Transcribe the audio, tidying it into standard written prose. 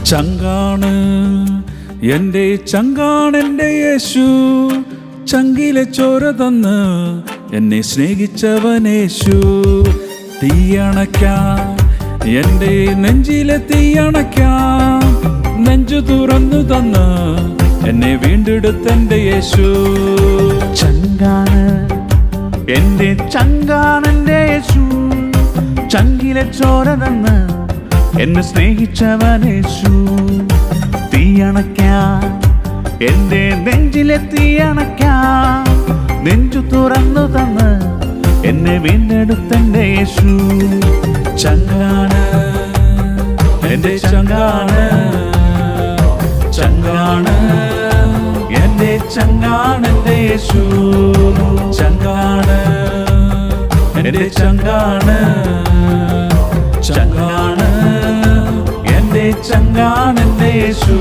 ചങ്കാണ് എൻ്റെ ചങ്കാണെൻ്റെ യേശു, ചങ്കിലെ ചോര തന്ന് എന്നെ സ്നേഹിച്ചവനേശു. തീയണയ്ക്കാൻ എൻ്റെ നെഞ്ചിലെ തീയണയ്ക്കാൻ നെഞ്ചു തുറന്നു തന്ന് എന്നെ വീണ്ടെടുത്തെൻ്റെ യേശു. ചങ്കാണ് എൻ്റെ ചങ്കാണെൻ്റെ യേശു, ചങ്കിലെ ചോര തന്ന് എന്നെ സ്നേഹിച്ചവനേശു. തീയണയ്ക്കാൻ എൻ്റെ നെഞ്ചിലെ തീയണയ്ക്കാൻ നെഞ്ചു തുറന്നു തന്ന് എന്നെ വീണ്ടെടുത്തെൻ്റെ യേശു. ചങ്കാണ് എൻ്റെ ചങ്കാണ്, ചങ്കാണ് എൻ്റെ ചങ്കാണെൻ്റെ യേശു. ചങ്കാണ് എൻ്റെ ചങ്കാണ്, ചങ്കാണ് എൻ്റെ ചങ്കാണെൻ്റെ യേശു.